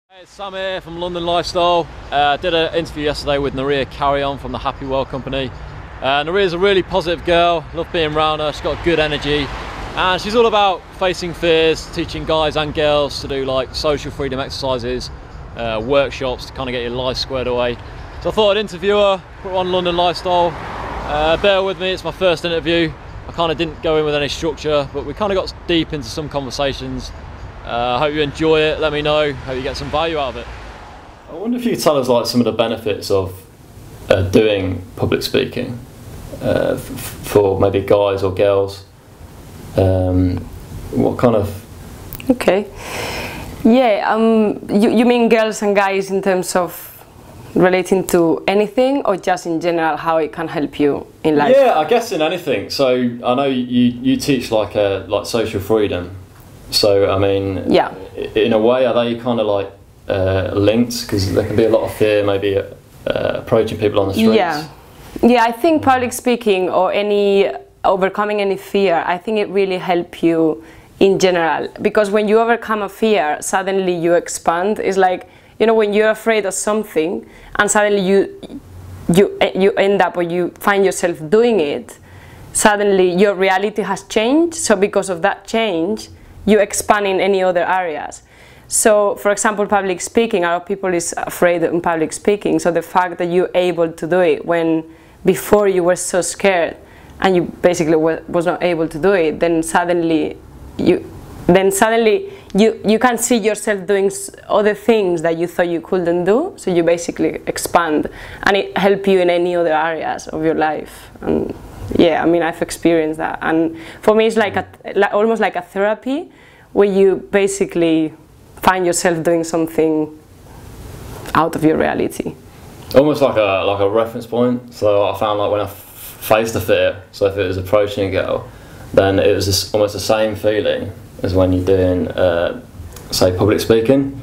Hey, it's Sam here from London Lifestyle. I did an interview yesterday with Nerea Carrion from the Happy World company. Nerea's a really positive girl, love being around her, she's got good energy, and she's all about facing fears, teaching guys and girls to do like social freedom exercises, workshops to kind of get your life squared away. So I thought I'd interview her, put her on London Lifestyle. Bear with me, it's my first interview. I kind of didn't go in with any structure, but we kind of got deep into some conversations. I hope you enjoy it, let me know, hope you get some value out of it. I wonder if you could tell us like some of the benefits of doing public speaking for maybe guys or girls. What kind of... Okay. Yeah, you mean girls and guys in terms of relating to anything, or just in general how it can help you in life? Yeah, I guess in anything. So I know you teach like social freedom. So I mean, yeah, in a way, are they kind of like linked? Because there can be a lot of fear, maybe approaching people on the streets. Yeah, I think public speaking or overcoming any fear, I think it really helps you in general, because when you overcome a fear, suddenly you expand. It's like, you know, when you're afraid of something and suddenly you end up, or you find yourself doing it, suddenly your reality has changed. So because of that change, you expand in any other areas. So for example, public speaking, a lot of people is afraid in public speaking. So the fact that you're able to do it when before you were so scared and you basically was not able to do it, then suddenly you can see yourself doing other things that you thought you couldn't do. So you basically expand, and it helps you in any other areas of your life. And yeah, I mean, I've experienced that, and for me it's like almost like a therapy, where you basically find yourself doing something out of your reality. Almost like a reference point. So I found like when I faced the fear, so if it was approaching a girl, then it was almost the same feeling as when you're doing, say, public speaking.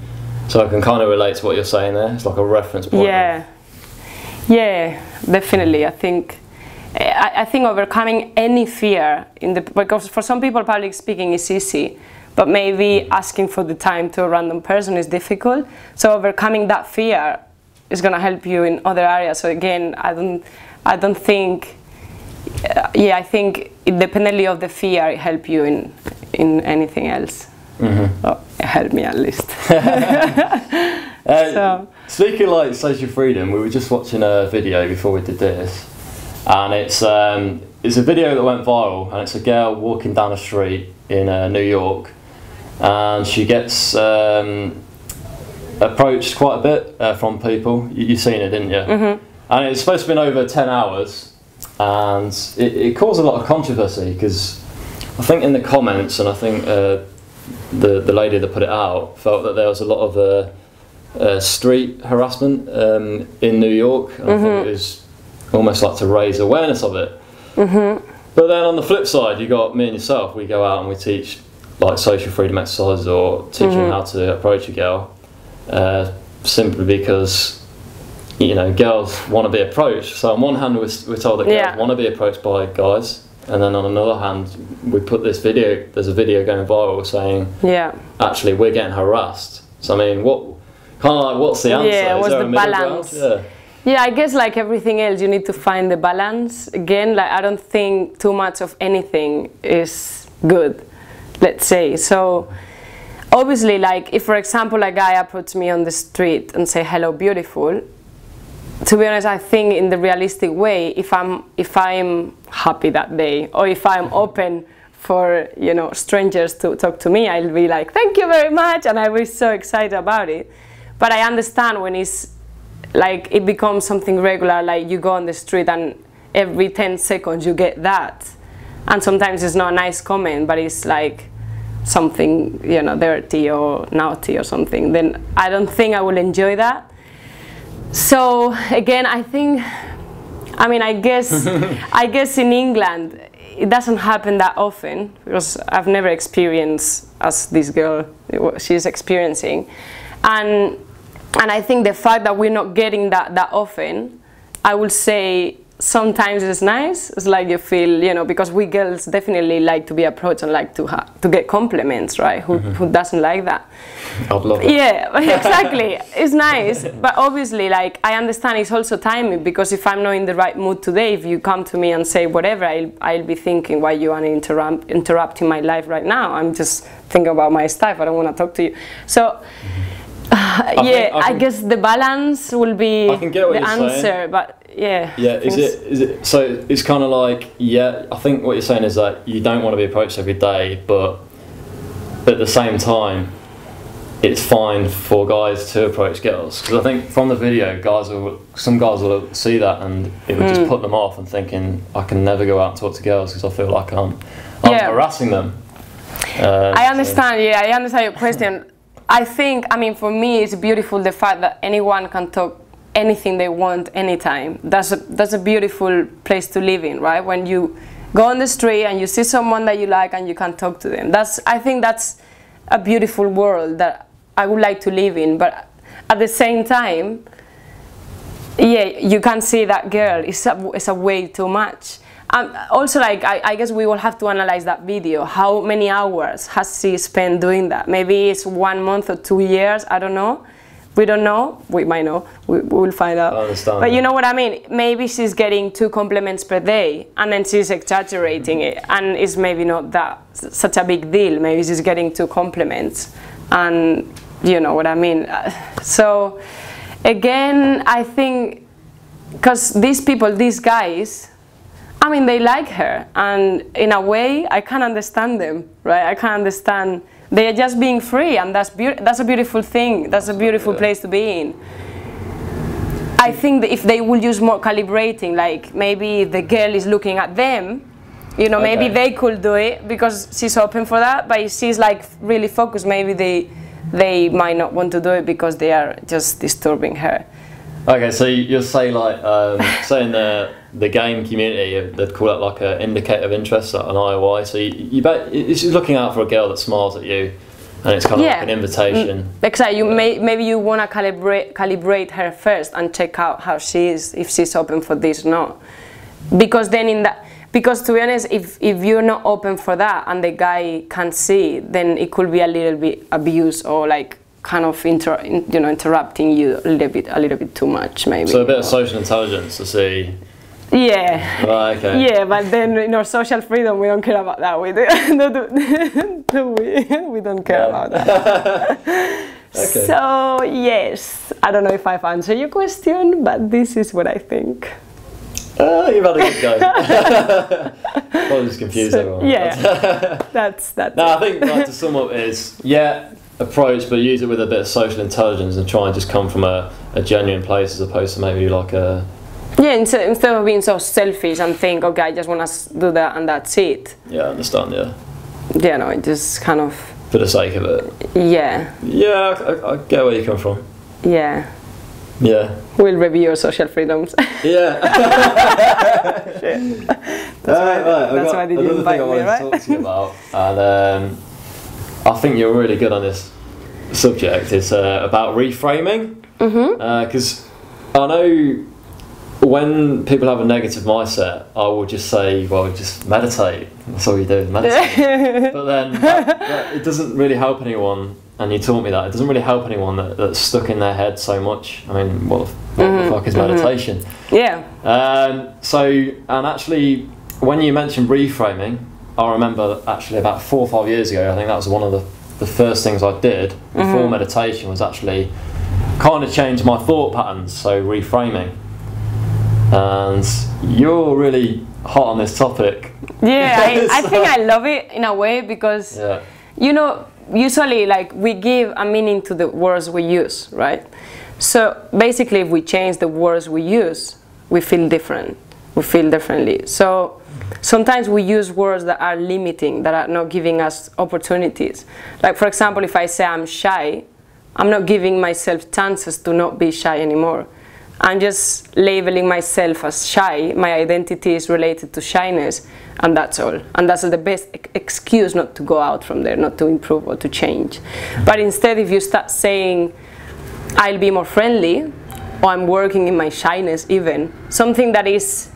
So I can kind of relate to what you're saying there. It's like a reference point. Yeah, yeah, definitely. I think overcoming any fear because for some people public speaking is easy, but maybe asking for the time to a random person is difficult. So overcoming that fear is going to help you in other areas. So again, I don't think. Yeah, I think independently of the fear, it helps you in anything else. Mm-hmm. Oh, it helped me at least. So. Speaking like social freedom, we were just watching a video before we did this, and it's a video that went viral, and it's a girl walking down a street in New York, and she gets approached quite a bit from people. You've seen it, didn't you? Mm-hmm. And it's supposed to have been over 10 hours. And it caused a lot of controversy, because I think in the comments, and I think the lady that put it out felt that there was a lot of street harassment in New York, and mm-hmm. I think it was almost like to raise awareness of it. Mm-hmm. But then on the flip side, you got me and yourself, we go out and we teach like social freedom exercises, or teaching mm-hmm. how to approach a girl, simply because, you know, girls want to be approached. So on one hand, we're told that girls want to be approached by guys, and then on another hand, we put this video. There's a video going viral saying, actually, we're getting harassed. So I mean, what's the answer? Yeah, what's the balance? Yeah, I guess like everything else, you need to find the balance. Again, like I don't think too much of anything is good, let's say. So obviously, like if for example a guy approaches me on the street and say hello, beautiful. To be honest, I think in the realistic way, if I'm happy that day, or if I'm open for, you know, strangers to talk to me, I'll be like, thank you very much, and I'll be so excited about it. But I understand when it's like it becomes something regular, like you go on the street and every 10 seconds you get that, and sometimes it's not a nice comment, but it's like something, you know, dirty or naughty or something. Then I don't think I will enjoy that. So again, I guess in England it doesn't happen that often, because I've never experienced as this girl she's experiencing, and I think the fact that we're not getting that often, I would say sometimes it's nice. It's like you feel, you know, because we girls definitely like to be approached and like to get compliments, right? Who doesn't like that? I'd love it. Yeah, exactly. It's nice, but obviously, like, I understand it's also timing, because if I'm not in the right mood today, if you come to me and say whatever, I'll be thinking, why you want to interrupting my life right now? I'm just thinking about my stuff. I don't want to talk to you. So. I guess the balance will be the answer, saying. But yeah. Yeah, is it? So it's kind of like, yeah, I think what you're saying is that you don't want to be approached every day, but at the same time, it's fine for guys to approach girls, because I think from the video, some guys will see that and it would just put them off and thinking, I can never go out and talk to girls because I feel like I'm harassing them. I understand. Yeah, I understand your question. I think, I mean, for me, it's beautiful the fact that anyone can talk anything they want anytime. That's a beautiful place to live in, right? When you go on the street and you see someone that you like and you can talk to them. I think that's a beautiful world that I would like to live in. But at the same time, yeah, you can see that girl is a way too much. Also, like, I guess we will have to analyze that video. How many hours has she spent doing that? Maybe it's 1 month or 2 years, I don't know. We don't know. We might know. We will find out. I understand. But you know what I mean? Maybe she's getting 2 compliments per day, and then she's exaggerating it, and it's maybe not that such a big deal. Maybe she's getting 2 compliments, and you know what I mean? So, again, I think, because these people, these guys, I mean, they like her, and in a way, I can understand them, right? I can understand. They are just being free, and that's a beautiful thing. That's a beautiful place to be in. I think that if they will use more calibrating, like maybe the girl is looking at them, you know, maybe they could do it because she's open for that, but if she's like really focused, maybe they might not want to do it because they are just disturbing her. Okay, so you'll say like, say in the game community, they'd call it like an indicator of interest, like an IOI. So it's just looking out for a girl that smiles at you, and it's kind of like an invitation. Exactly. Maybe you want to calibrate her first and check out how she is, if she's open for this or not. Because then because to be honest, if you're not open for that and the guy can't see, then it could be a little bit abuse or like kind of interrupting you a little bit too much, maybe. So a bit of social intelligence to see. Yeah. Right, okay. Yeah, but then in our social freedom, we don't care about that. We don't care about that. Okay. So yes, I don't know if I've answered your question, but this is what I think. You've had a good go. Probably just confused everyone. Yeah, that's. No, I think like, to sum up is approach, but use it with a bit of social intelligence and try and just come from a genuine place as opposed to maybe like a. Yeah, instead of being so selfish and think, okay, I just want to do that and that's it. Yeah, I understand. Yeah. Yeah, no, it just kind of. For the sake of it. Yeah. Yeah, I get where you come from. Yeah. Yeah. We'll review your social freedoms. Yeah. That's why did you invite me, right? To talk to you about, and I think you're really good on this subject. It's about reframing. Because I know when people have a negative mindset, I will just say, well, just meditate. That's all you do, meditate. But then it doesn't really help anyone. And you taught me that. It doesn't really help anyone that's stuck in their head so much. I mean, what the fuck is meditation? Yeah. And actually, when you mentioned reframing, I remember actually about 4 or 5 years ago, I think that was one of the first things I did before meditation was actually kind of change my thought patterns, so reframing. And you're really hot on this topic. Yeah, I think I love it in a way because, you know, usually like we give a meaning to the words we use, right? So basically if we change the words we use, we feel different, we feel differently. So sometimes we use words that are limiting, that are not giving us opportunities. Like for example, if I say I'm shy, I'm not giving myself chances to not be shy anymore. I'm just labeling myself as shy. My identity is related to shyness, and that's all. And that's the best excuse not to go out from there, not to improve or to change. But instead, if you start saying, I'll be more friendly, or I'm working in my shyness even, something that is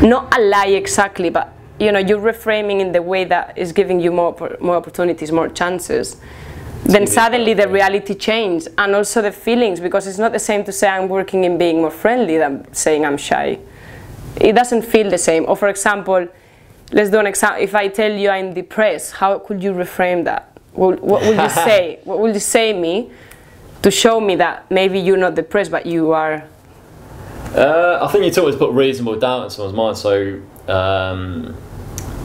not a lie exactly, but you know, you're reframing in the way that is giving you more opportunities, more chances, then suddenly the reality changes, and also the feelings, because it's not the same to say I'm working in being more friendly than saying I'm shy. It doesn't feel the same. Or for example, let's do an example. If I tell you I'm depressed, how could you reframe that? What will you say? What will you say me to show me that maybe you're not depressed, but you are? I think you always put reasonable doubt in someone's mind. So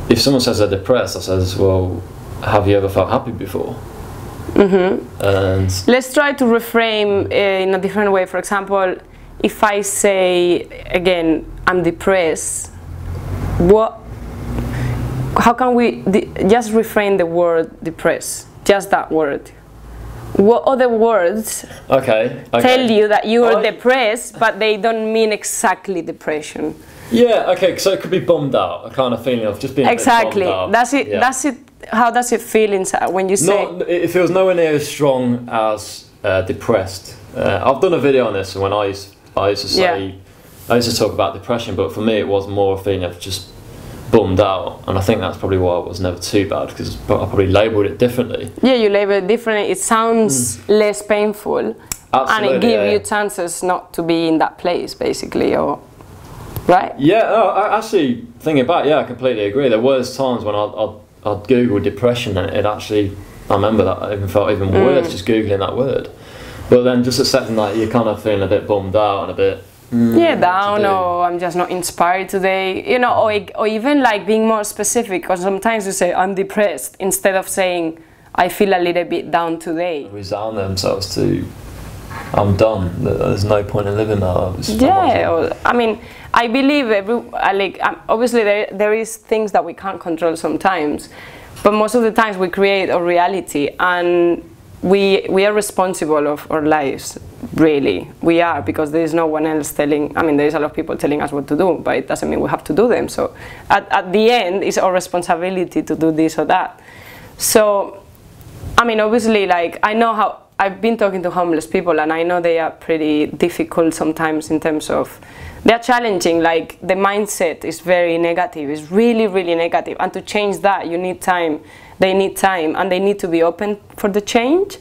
if someone says they're depressed, I says, well, have you ever felt happy before? And let's try to reframe in a different way. For example, if I say again, I'm depressed, how can we just reframe the word depressed? Just that word. What other words tell you that you are depressed, but they don't mean exactly depression? Yeah, okay, so it could be bummed out, a kind of feeling of just being exactly. A bit bummed out. That's it. Yeah. That's it. How does it feel inside when you say? It feels nowhere near as strong as depressed. I've done a video on this, and when I used to say, I used to talk about depression, but for me it was more a feeling of just bummed out, and I think that's probably why it was never too bad, because I probably labelled it differently. Yeah, you label it differently. It sounds less painful. Absolutely, and it gives you chances not to be in that place, basically, or right? Yeah, I actually thinking back, I completely agree. There was times when I'd Google depression, and it actually, I remember that I even felt even worse just Googling that word. But then just accepting that you're kind of feeling a bit bummed out and a bit down, or I'm just not inspired today, you know, or even like being more specific, because sometimes you say I'm depressed instead of saying I feel a little bit down today. Resign themselves to I'm done, there's no point in living now. I mean, I believe obviously there is things that we can't control sometimes, but most of the times we create our reality, and we are responsible of our lives. Really, we are, because there is no one else telling. I mean, there is a lot of people telling us what to do, but it doesn't mean we have to do them. So at the end, it's our responsibility to do this or that. So, I mean, obviously, like, I know how I've been talking to homeless people, and I know they are pretty difficult sometimes in terms of they're challenging. Like, the mindset is very negative. It's really, really negative. And to change that, you need time. They need time, and they need to be open for the change.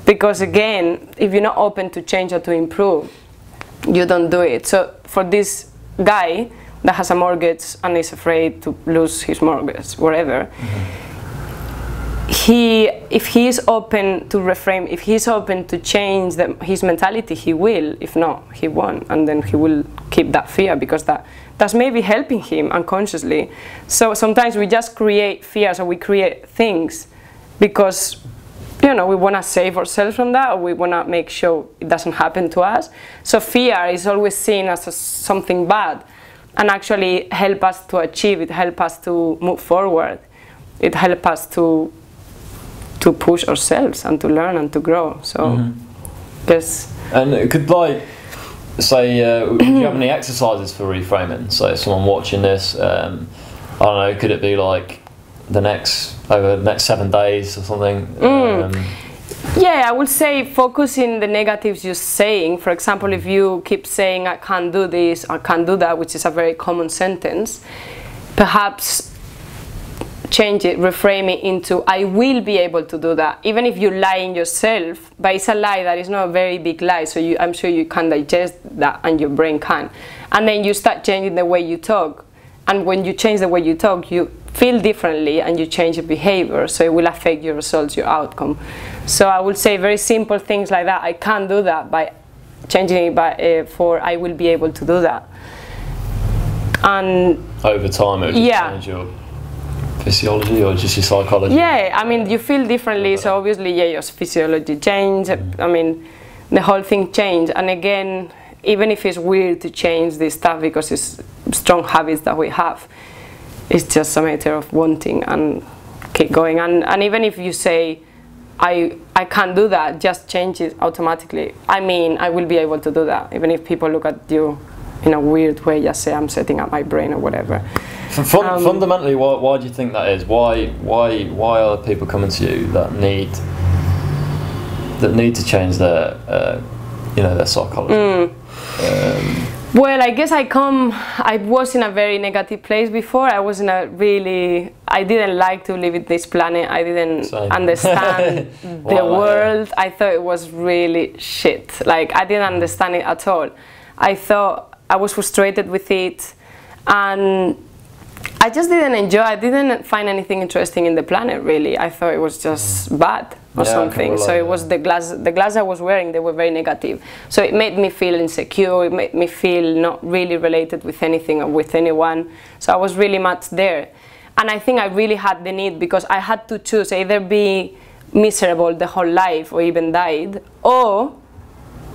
Because again, if you're not open to change or to improve, you don't do it. So for this guy that has a mortgage and is afraid to lose his mortgage, whatever, if he is open to reframe, if he's open to change his mentality, he will. If not, he won't, and then he will keep that fear, because that's maybe helping him unconsciously. So sometimes we just create fears, or we create things because, you know, we want to save ourselves from that, or we want to make sure it doesn't happen to us. So fear is always seen as something bad, and actually help us to achieve it, help us to move forward. It helps us to push ourselves and to learn and to grow. So, yes. And it could, like, say, do you have any exercises for reframing? So if someone watching this, I don't know, could it be like over the next 7 days or something? Yeah, I would say focus in the negatives you're saying. For example, if you keep saying I can't do this, I can't do that, which is a very common sentence, perhaps change it, reframe it into I will be able to do that. Even if you're lying yourself, but it's a lie that is not a very big lie, so I'm sure you can digest that, and your brain can. And then you start changing the way you talk. And when you change the way you talk, you feel differently, and you change your behavior, so it will affect your results, your outcome. So I would say very simple things like that. I can't do that, by changing it for I will be able to do that. And over time it will change your physiology or just your psychology? Yeah, I mean, you feel differently, so obviously, your physiology change. I mean, the whole thing changed. And again, even if it's weird to change this stuff, because it's strong habits that we have, it's just a matter of wanting and keep going. And even if you say, I can't do that, just change it automatically. I mean, I will be able to do that. Even if people look at you in a weird way, just say I'm setting up my brain or whatever. Fundamentally, why do you think that is? Why are people coming to you that need to change their their psychology? Well, I guess I was in a very negative place before. I was in a really, I didn't like to live in this planet. I didn't understand the world. I thought it was really shit. Like, I didn't understand it at all. I thought I was frustrated with it, and I just didn't enjoy. I didn't find anything interesting in the planet, really. I thought it was just bad or something. So it was the glass I was wearing, they were very negative. So it made me feel insecure. It made me feel not really related with anything or with anyone. So I was really much there. And I think I really had the need, because I had to choose, either be miserable the whole life or even died, or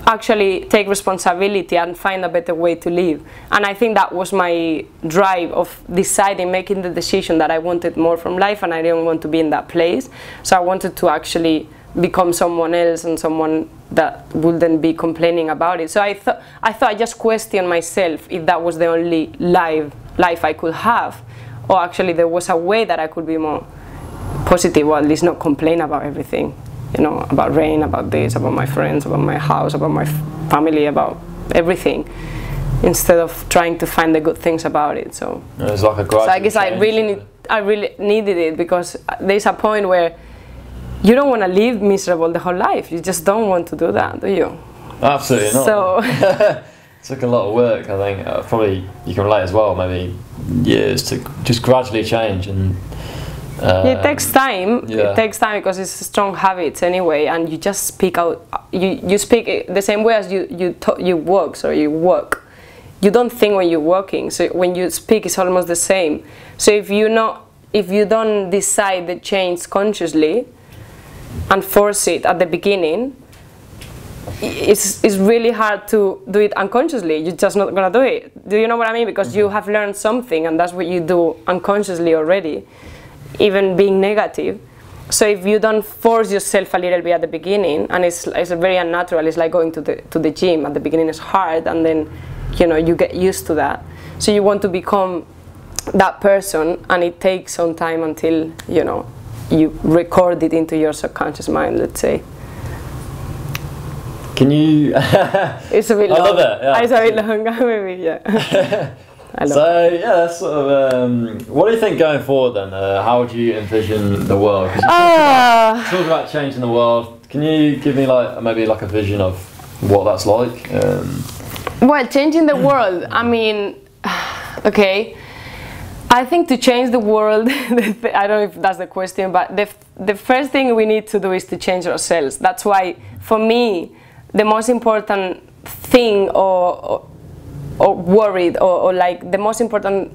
actually take responsibility and find a better way to live. And I think that was my drive of deciding, making the decision that I wanted more from life, and I didn't want to be in that place. So I wanted to actually become someone else, and someone that wouldn't be complaining about it. So I thought I just questioned myself if that was the only life I could have, or actually there was a way that I could be more positive, or at least not complain about everything. You know, about rain, about this, about my friends, about my house, about my family, about everything, instead of trying to find the good things about it. So, it's like a gradual so I guess change. I really needed it, because there's a point where you don't want to live miserable the whole life. You just don't want to do that, do you? Absolutely not. So it took a lot of work, I think. Probably you can relate as well, maybe years to just gradually change. And it takes time. It takes time, because it's strong habits anyway, and you just speak out. You speak the same way as you work. So you work. You don't think when you're working. So when you speak, it's almost the same. So if you don't decide the change consciously and force it at the beginning, it's really hard to do it unconsciously. You're just not gonna do it. Do you know what I mean? Because you have learned something, and that's what you do unconsciously already, even being negative. So if you don't force yourself a little bit at the beginning, and it's very unnatural, it's like going to the gym. At the beginning it's hard, and then you get used to that. So you want to become that person, and it takes some time until you record it into your subconscious mind, let's say. Can you it's a bit long. I love it. Yeah. It's a bit long, maybe. Yeah. So yeah, that's sort of. What do you think going forward then? How would you envision the world? Talk about changing the world. Can you give me maybe a vision of what that's like? Well, changing the world. I mean, okay. I think to change the world, I don't know if that's the question, but the first thing we need to do is to change ourselves. That's why, for me, the most important thing, or worried, or like the most important,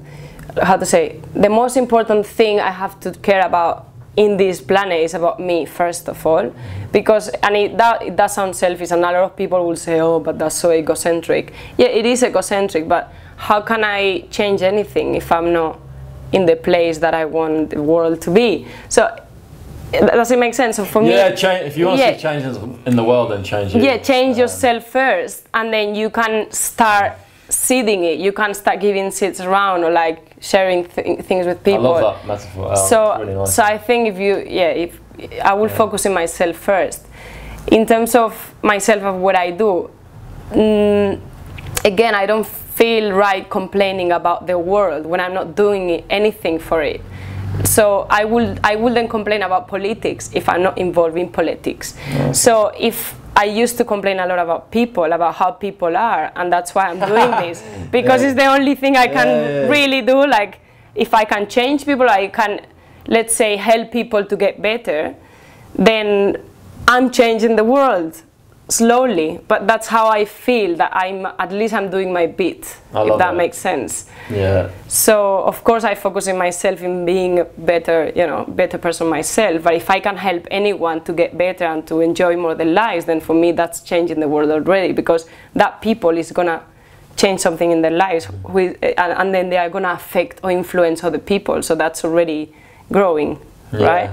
the most important thing I have to care about in this planet is about me, first of all, because, and it does sound selfish, and a lot of people will say, oh, but that's so egocentric. Yeah, it is egocentric, but how can I change anything if I'm not in the place that I want the world to be? So does it make sense? So for me, if you want to see changes in the world, then change it. Yeah, change yourself first, and then you can start seeding it. You can start giving seeds around, or like sharing things with people. I love that metaphor. So, really nice. So I think if I will focus on myself first. In terms of myself, of what I do, again, I don't feel right complaining about the world when I'm not doing anything for it. So I wouldn't complain about politics if I'm not involved in politics. Okay. So if I used to complain a lot about people, about how people are, and that's why I'm doing this, because it's the only thing I can really do. Like, if I can change people, I can, let's say, help people to get better, then I'm changing the world slowly. But that's how I feel, that at least I'm doing my bit, if that makes sense. Yeah. So of course I focus on myself, in being a better, better person myself. But if I can help anyone to get better and to enjoy more their lives, then for me that's changing the world already, because that people is gonna change something in their lives, and then they are gonna affect or influence other people. So that's already growing, right?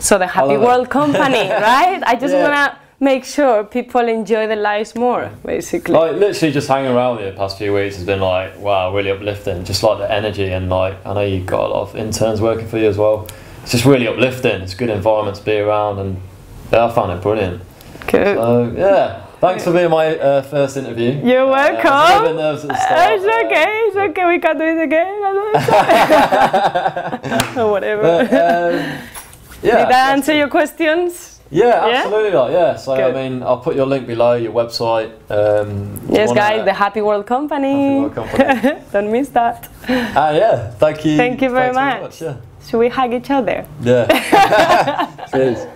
So the Happy World Company, right? I just wanna make sure people enjoy their lives more, basically. Like, literally just hanging around with you the past few weeks has been like, wow, really uplifting. Just like the energy, and like, I know you've got a lot of interns working for you as well. It's just really uplifting. It's a good environment to be around, and I found it brilliant. Good. So yeah, Thanks for being my first interview. You're welcome. I was a bit nervous at the start. It's okay, we can do it again. Or whatever. But, yeah. Did that answer your questions? Yeah, absolutely. So, Good. I mean, I'll put your link below, your website. Yes, guys, the Happy World Company. Happy World Company. Don't miss that. Yeah, thank you. Thank you very much. Yeah. Should we hug each other? Yeah. Cheers.